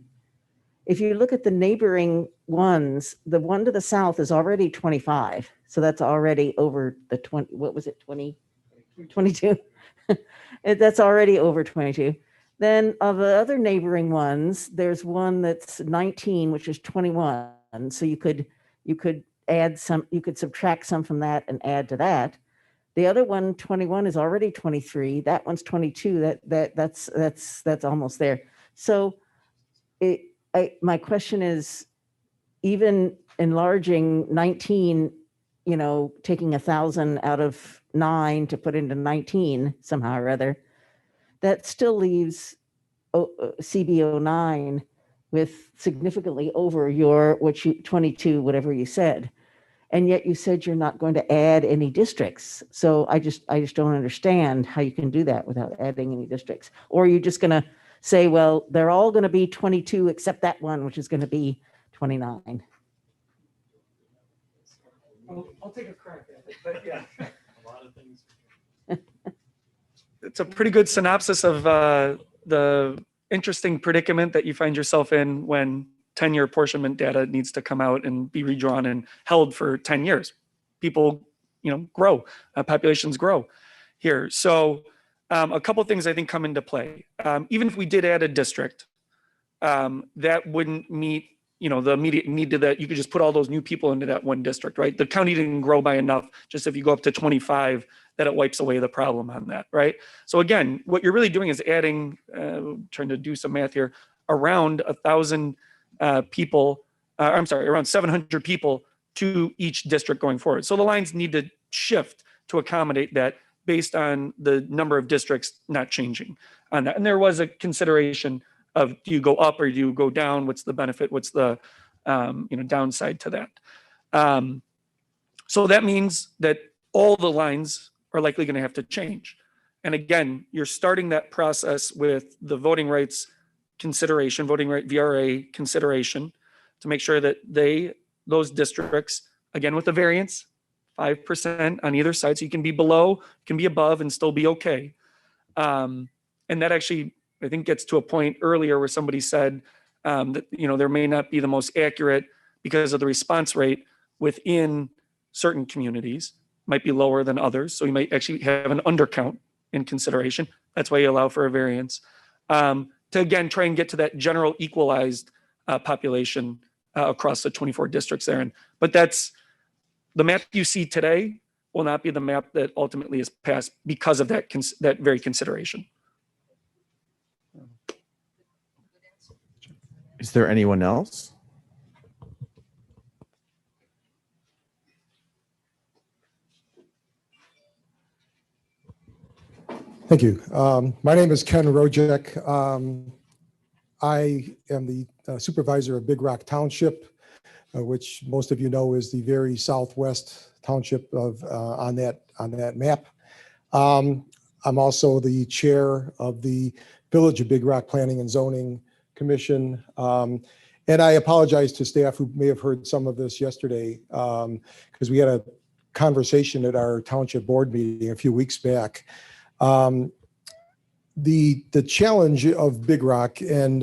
If you look at the neighboring ones, the one to the south is already 25. So that's already over the 20, what was it, 22? That's already over 22. Then of the other neighboring ones, there's one that's 19, which is 21. So you could add some, you could subtract some from that and add to that. The other one, 21, is already 23. That one's 22. That's almost there. So my question is, even enlarging 19, taking 1,000 out of 9 to put into 19 somehow or other, that still leaves CB09 with significantly over 22, whatever you said. And yet you said you're not going to add any districts. So I just don't understand how you can do that without adding any districts. Or you're just going to say, well, they're all going to be 22 except that one, which is going to be 29. I'll take a crack at it, but yeah. A lot of things. It's a pretty good synopsis of the interesting predicament that you find yourself in when 10-year apportionment data needs to come out and be redrawn and held for 10 years. People, grow, populations grow here. So a couple of things I think come into play. Even if we did add a district, that wouldn't meet the immediate need to that. You could just put all those new people into that one district, right? The county didn't grow by enough. Just if you go up to 25, that it wipes away the problem on that, right? So again, what you're really doing is adding, trying to do some math here, around 1,000 people, around 700 people to each district going forward. So the lines need to shift to accommodate that based on the number of districts not changing on that. And there was a consideration of, do you go up or do you go down? What's the benefit? What's the downside to that? So that means that all the lines are likely going to have to change. And again, you're starting that process with the voting rights consideration, voting right VRA consideration, to make sure that those districts, again with the variance, 5% on either side, so you can be below, can be above, and still be okay. And that actually, I think, gets to a point earlier where somebody said that there may not be the most accurate because of the response rate within certain communities, might be lower than others. So you might actually have an undercount in consideration. That's why you allow for a variance. To again, try and get to that general equalized population across the 24 districts there. But that's the map you see today will not be the map that ultimately is passed because of that very consideration. Is there anyone else? Thank you. My name is Ken Rojek. I am the supervisor of Big Rock Township, which most of you know is the very southwest township of on that map. I'm also the chair of the Village of Big Rock Planning and Zoning Commission. And I apologize to staff who may have heard some of this yesterday, because we had a conversation at our township board meeting a few weeks back. The challenge of Big Rock, and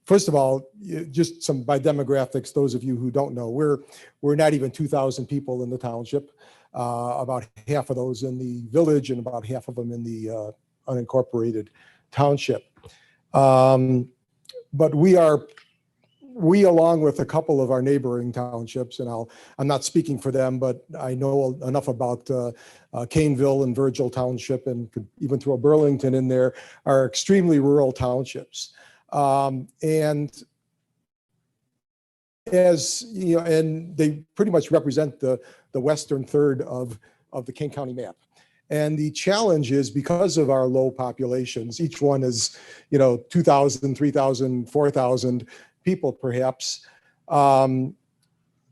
first of all, just some by demographics, those of you who don't know, we're not even 2,000 people in the township, about half of those in the village and about half of them in the unincorporated township. But we, along with a couple of our neighboring townships, and I'm not speaking for them, but I know enough about Caneville and Virgil Township, and could even throw Burlington in there, are extremely rural townships. And as you know, and they pretty much represent the western third of the Kane County map. And the challenge is, because of our low populations, each one is 2,000, 3,000, 4,000 people perhaps,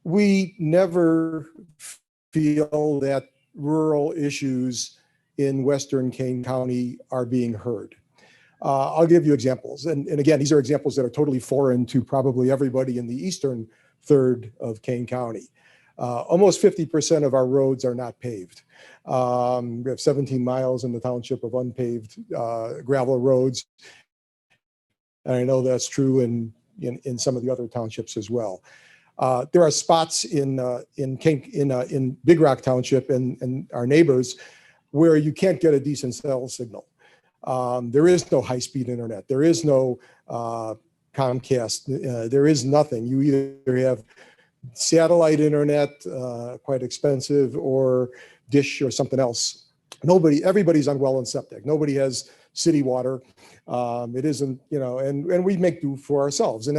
we never feel that rural issues in Western Kane County are being heard. I'll give you examples. And again, these are examples that are totally foreign to probably everybody in the eastern third of Kane County. Almost 50% of our roads are not paved. We have 17 miles in the township of unpaved gravel roads. And I know that's true in some of the other townships as well. There are spots in Big Rock Township and our neighbors where you can't get a decent cell signal. There is no high-speed internet. There is no Comcast. There is nothing. You either have satellite internet, quite expensive, or dish or something else. Everybody's on well and septic. Nobody has city water. It isn't, and we make do for ourselves. And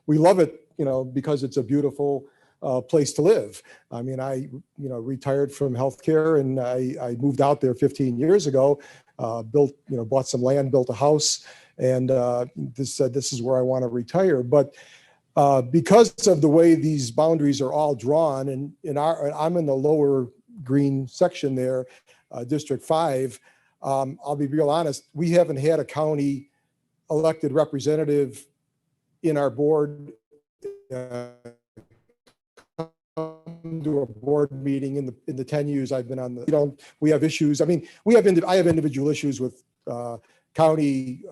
we love it, because it's a beautiful place to live. I mean, I retired from healthcare, and I moved out there 15 years ago, bought some land, built a house, and said, this is where I want to retire. But Because of the way these boundaries are all drawn, and I'm in the lower green section there, District 5, I'll be real honest, we haven't had a county elected representative in our board to a board meeting in the 10 years I've been on the, we have issues. I mean, I have individual issues with county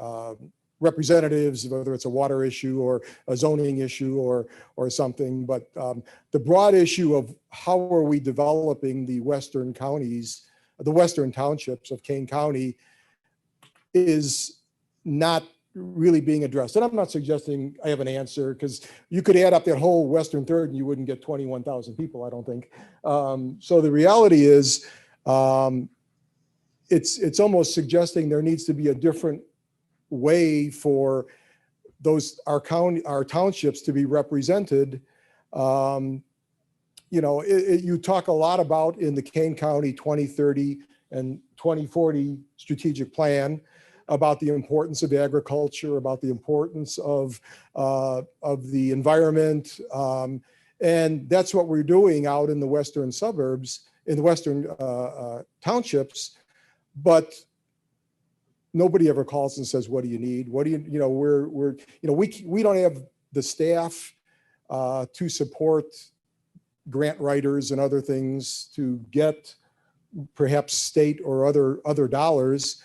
representatives, whether it's a water issue or a zoning issue or something. But the broad issue of how are we developing the western counties, the western townships of Kane County, is not really being addressed. And I'm not suggesting I have an answer, because you could add up that whole western third and you wouldn't get 21,000 people, I don't think. So the reality is, it's almost suggesting there needs to be a different way for our townships to be represented. You talk a lot about in the Kane County 2030 and 2040 strategic plan about the importance of agriculture, about the importance of the environment. And that's what we're doing out in the western suburbs, in the western townships. But nobody ever calls and says, what do you need? What do we don't have the staff to support grant writers and other things to get perhaps state or other dollars.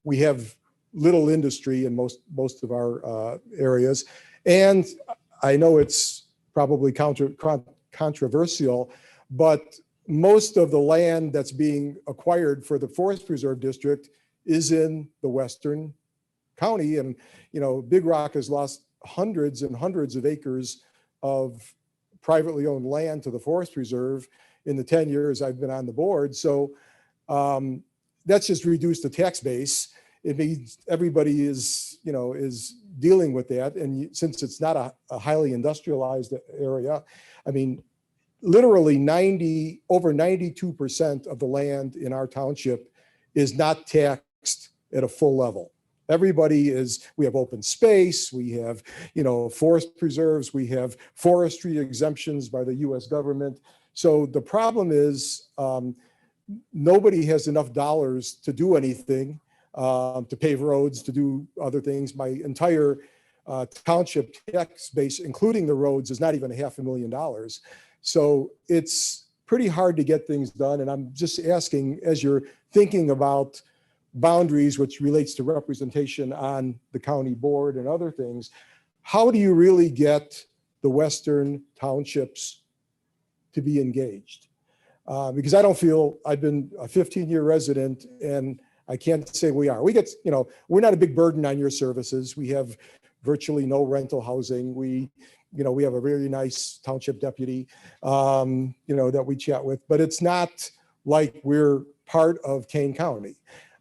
We have little industry in most of our areas. And I know it's probably controversial, but most of the land that's being acquired for the Forest Preserve District is in the western county. And, Big Rock has lost hundreds and hundreds of acres of privately owned land to the Forest Preserve in the 10 years I've been on the board. So that's just reduced the tax base. It means everybody is dealing with that. And since it's not a highly industrialized area, I mean, literally over 92% of the land in our township is not taxed at a full level. We have open space, we have, forest preserves, we have forestry exemptions by the US government. So the problem is nobody has enough dollars to do anything, to pave roads, to do other things. My entire township tax base, including the roads, is not even $500,000. So it's pretty hard to get things done. And I'm just asking, as you're thinking about boundaries, which relates to representation on the county board and other things, how do you really get the western townships to be engaged? Because I don't feel, I've been a 15-year resident and I can't say we are. We get, we're not a big burden on your services. We have virtually no rental housing. We have a really nice township deputy, that we chat with, but it's not like we're part of Kane County.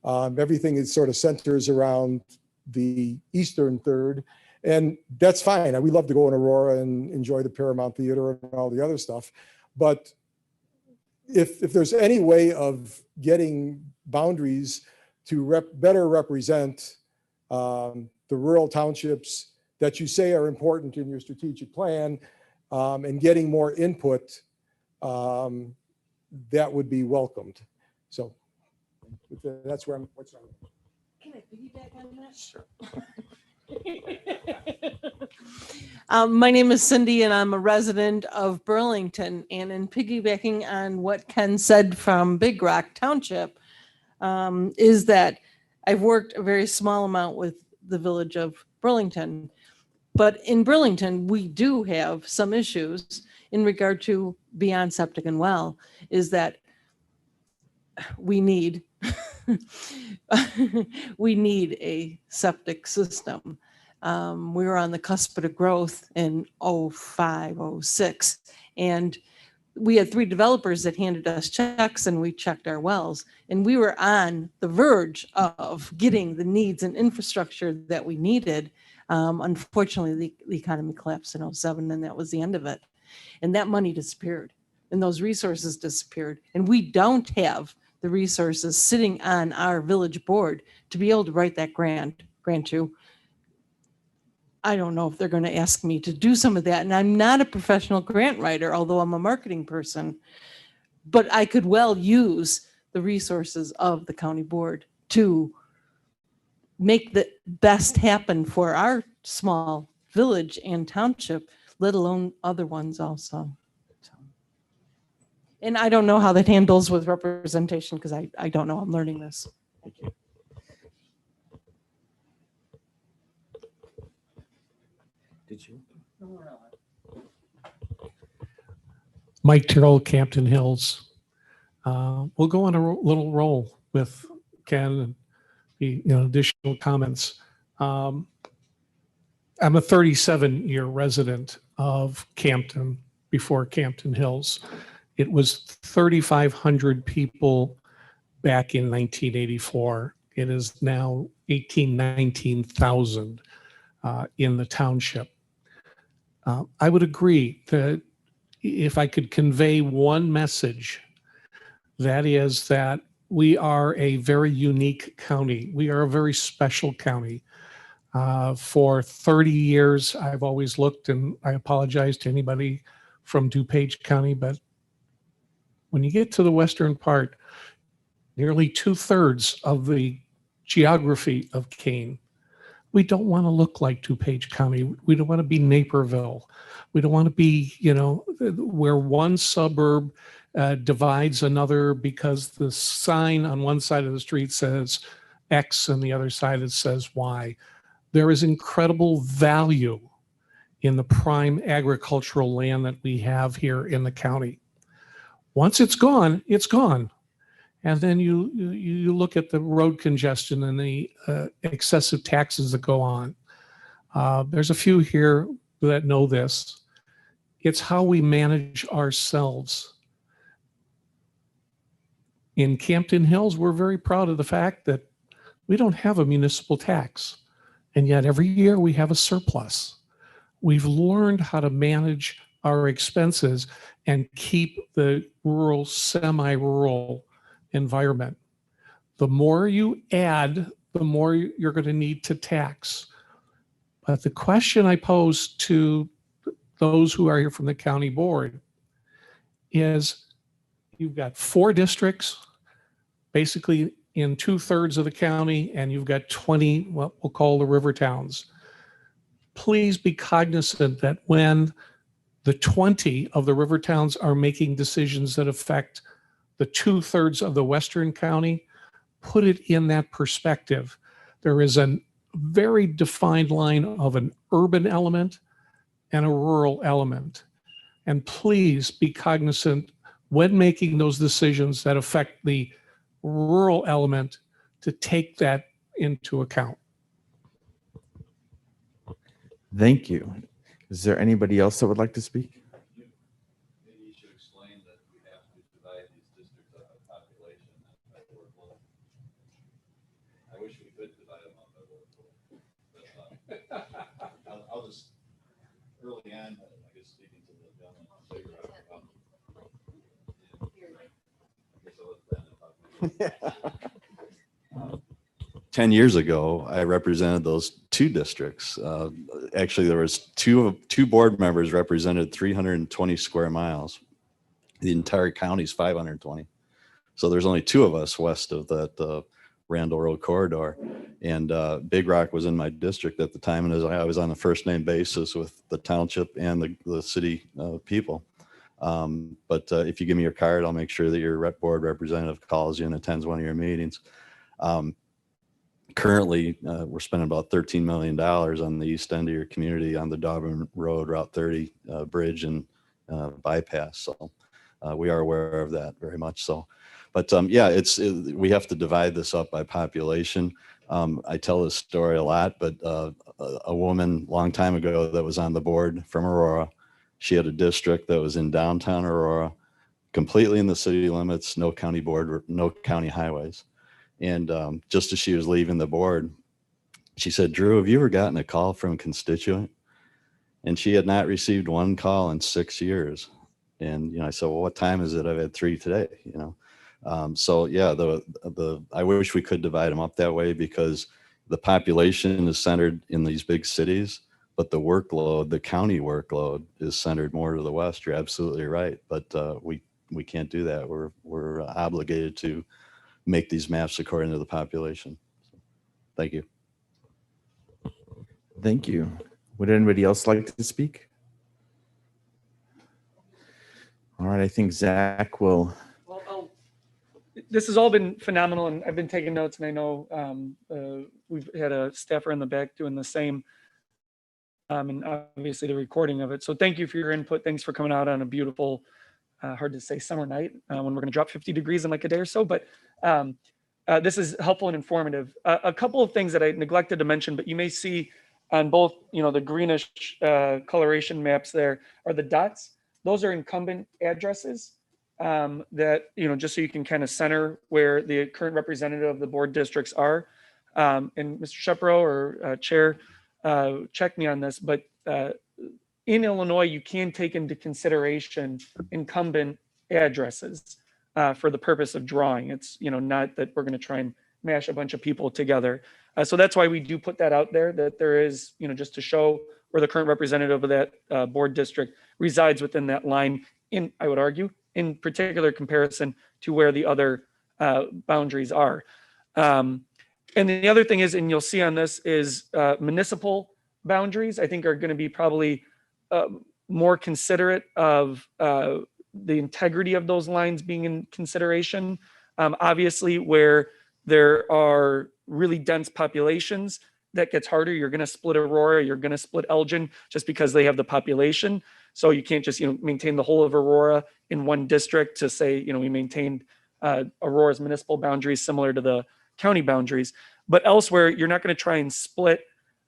Everything is sort of centers around the eastern third, and that's fine. We love to go in Aurora and enjoy the Paramount Theater and all the other stuff. But if there's any way of getting boundaries to better represent the rural townships that you say are important in your strategic plan, and getting more input, that would be welcomed. So that's where I'm. Can I piggyback on that? Sure. My name is Cindy and I'm a resident of Burlington, and in piggybacking on what Ken said from Big Rock Township, is that I've worked a very small amount with the village of Burlington, but in Burlington, we do have some issues in regard to beyond septic and well, is that we need a septic system. We were on the cusp of growth in 05, 06, and we had 3 developers that handed us checks and we checked our wells, and we were on the verge of getting the needs and infrastructure that we needed. Unfortunately, the economy collapsed in 07, and that was the end of it. And that money disappeared and those resources disappeared. And we don't have the resources sitting on our village board to be able to write that grant to. I don't know if they're going to ask me to do some of that. And I'm not a professional grant writer, although I'm a marketing person, but I could well use the resources of the county board to make the best happen for our small village and township, let alone other ones also. So. And I don't know how that handles with representation because I don't know. I'm learning this. Thank you. Did you? Mike Terrell, Campton Hills. We'll go on a little roll with Ken and the additional comments. I'm a 37-year resident of Campton before Campton Hills. It was 3,500 people back in 1984. It is now 19,000 in the township. I would agree that if I could convey one message, that is that we are a very unique county. We are a very special county. For 30 years, I've always looked, and I apologize to anybody from DuPage County, but when you get to the western part, nearly 2/3 of the geography of Kane, we don't want to look like DuPage County. We don't want to be Naperville. We don't want to be, where one suburb divides another because the sign on one side of the street says X and the other side it says Y. There is incredible value in the prime agricultural land that we have here in the county. Once it's gone, it's gone. And then you look at the road congestion and the excessive taxes that go on. There's a few here that know this. It's how we manage ourselves. In Campton Hills, we're very proud of the fact that we don't have a municipal tax. And yet every year we have a surplus. We've learned how to manage our expenses and keep the rural, semi-rural environment. The more you add, the more you're going to need to tax. But the question I pose to those who are here from the county board is, you've got 4 districts, basically in 2/3 of the county, and you've got 20, what we'll call the river towns. Please be cognizant that when the 20 of the river towns are making decisions that affect the 2/3 of the western county, put it in that perspective. There is a very defined line of an urban element and a rural element. And please be cognizant when making those decisions that affect the rural element to take that into account. Thank you. Is there anybody else that would like to speak? Maybe you should explain that we have to divide these districts by population and by workload. I wish we could divide them up by workload. But I'll just, early on, I guess speaking to the gentleman, I'll figure out. I guess I was then talking. 10 years ago, I represented those 2 districts. Actually, there was two board members represented 320 square miles. The entire county is 520. So there's only 2 of us west of that Randall Road corridor. And Big Rock was in my district at the time, and I was on a first name basis with the township and the city people. But if you give me your card, I'll make sure that your board representative calls you and attends one of your meetings. Currently, we're spending about $13 million on the east end of your community on the Auburn Road, Route 30 bridge and bypass. So we are aware of that very much so. But yeah, we have to divide this up by population. I tell this story a lot, but a woman a long time ago that was on the board from Aurora, she had a district that was in downtown Aurora, completely in the city limits, no county board, no county highways. And just as she was leaving the board, she said, "Drew, have you ever gotten a call from a constituent?" And she had not received one call in 6 years. And I said, "Well, what time is it?" "I've had 3 today." So yeah, I wish we could divide them up that way, because the population is centered in these big cities, but the workload, the county workload is centered more to the west. You're absolutely right. But we can't do that. We're obligated to make these maps according to the population. Thank you. Thank you. Would anybody else like to speak? All right, I think Zach will. Well, this has all been phenomenal, and I've been taking notes, and I know we've had a staffer in the back doing the same, and obviously the recording of it. So thank you for your input. Thanks for coming out on a beautiful, hard to say, summer night when we're going to drop 50 degrees in like a day or so. But this is helpful and informative. A couple of things that I neglected to mention, but you may see on both, the greenish coloration maps there are the dots. Those are incumbent addresses that, just so you can kind of center where the current representative of the board districts are. And Mr. Shepro or Chair, check me on this, but in Illinois, you can take into consideration incumbent addresses for the purpose of drawing. It's, not that we're going to try and mash a bunch of people together. So that's why we do put that out there, that there is, just to show where the current representative of that board district resides within that line, in, I would argue, in particular comparison to where the other boundaries are. And the other thing is, and you'll see on this, is municipal boundaries, I think, are going to be probably more considerate of the integrity of those lines being in consideration. Obviously, where there are really dense populations, that gets harder. You're going to split Aurora, you're going to split Elgin, just because they have the population. So you can't just maintain the whole of Aurora in one district to say we maintained Aurora's municipal boundaries similar to the county boundaries. But elsewhere, you're not going to try and split,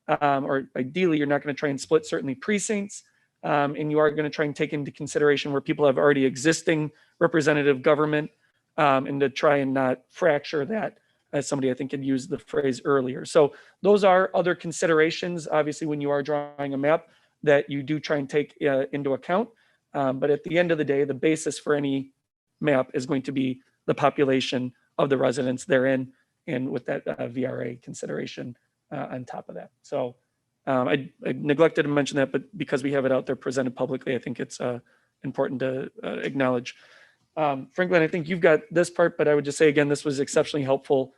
or ideally, you're not going to try and split certainly precincts. And you are going to try and take into consideration where people have already existing representative government, and to try and not fracture that, as somebody I think had used the phrase earlier. So those are other considerations, obviously, when you are drawing a map that you do try and take into account. But at the end of the day, the basis for any map is going to be the population of the residents therein, and with that VRA consideration on top of that. So I neglected to mention that, but because we have it out there presented publicly, I think it's important to acknowledge. Franklin, I think you've got this part, but I would just say again, this was exceptionally helpful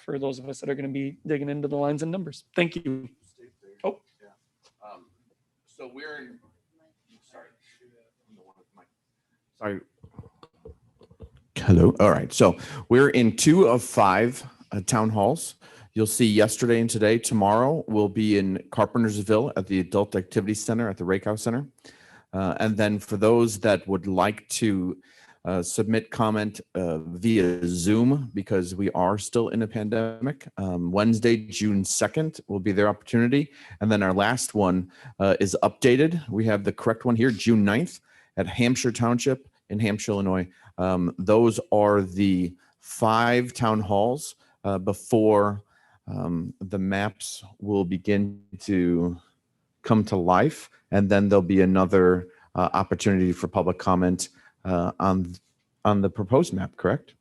for those of us that are going to be digging into the lines and numbers. Thank you. Oh, yeah. So we're in. Sorry. Hello. All right. So we're in 2 of 5 town halls. You'll see yesterday and today. Tomorrow we'll be in Carpentersville at the Adult Activity Center at the Rakehouse Center. And then for those that would like to submit comment via Zoom, because we are still in a pandemic, Wednesday, June 2nd will be their opportunity. And then our last one is updated. We have the correct one here, June 9th at Hampshire Township in Hampshire, Illinois. Those are the 5 town halls before the maps will begin to come to life. And then there'll be another opportunity for public comment on the proposed map, correct?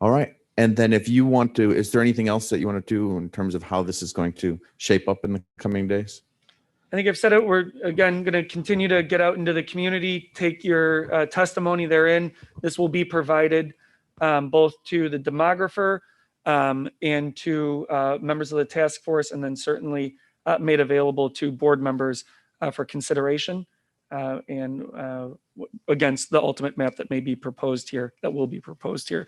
All right. And then if you want to, is there anything else that you want to do in terms of how this is going to shape up in the coming days? I think I've said it. We're, again, going to continue to get out into the community, take your testimony therein. This will be provided both to the demographer and to members of the task force, and then certainly made available to board members for consideration and against the ultimate map that may be proposed here, that will be proposed here.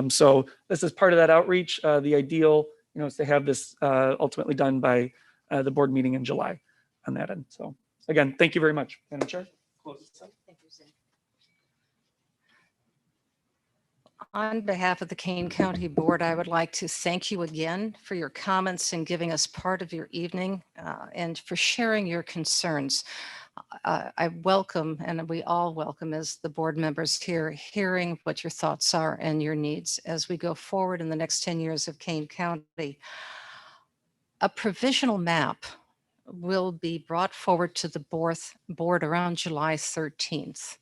So this is part of that outreach. The ideal, is to have this ultimately done by the board meeting in July on that end. So again, thank you very much, Madam Chair. Thank you, Zach. On behalf of the Kane County Board, I would like to thank you again for your comments and giving us part of your evening and for sharing your concerns. I welcome, and we all welcome as the board members here, hearing what your thoughts are and your needs as we go forward in the next 10 years of Kane County. A provisional map will be brought forward to the board around July 13th.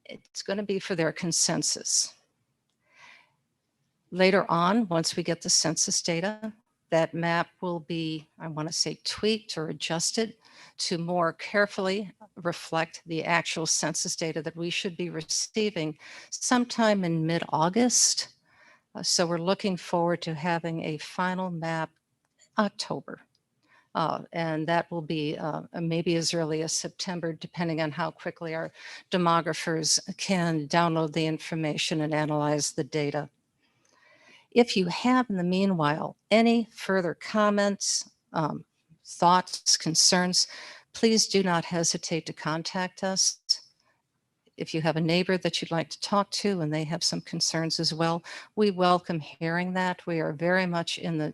It's going to be for their consensus. Later on, once we get the census data, That map will be, I want to say, tweaked or adjusted to more carefully reflect the actual census data that we should be receiving sometime in mid-August. So we're looking forward to having a final map October. And that will be maybe as early as September, depending on how quickly our demographers can download the information and analyze the data. If you have, in the meanwhile, any further comments, thoughts, concerns, please do not hesitate to contact us. If you have a neighbor that you'd like to talk to and they have some concerns as well, we welcome hearing that. We are very much in the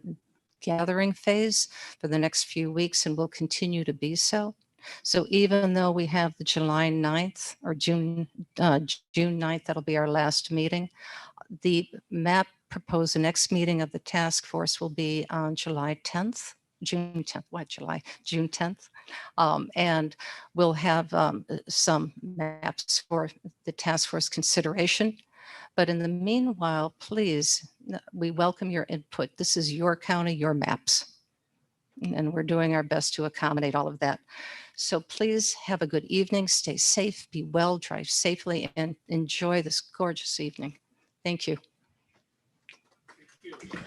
gathering phase for the next few weeks and will continue to be so. So even though we have the July 9th or June 9th, that'll be our last meeting, the map proposed, the next meeting of the task force will be on July 10th, June 10th, what, July, June 10th. And we'll have some maps for the task force consideration. But in the meanwhile, please, we welcome your input. This is your county, your maps. And we're doing our best to accommodate all of that. So please have a good evening, stay safe, be well, drive safely, and enjoy this gorgeous evening. Thank you. Thank you.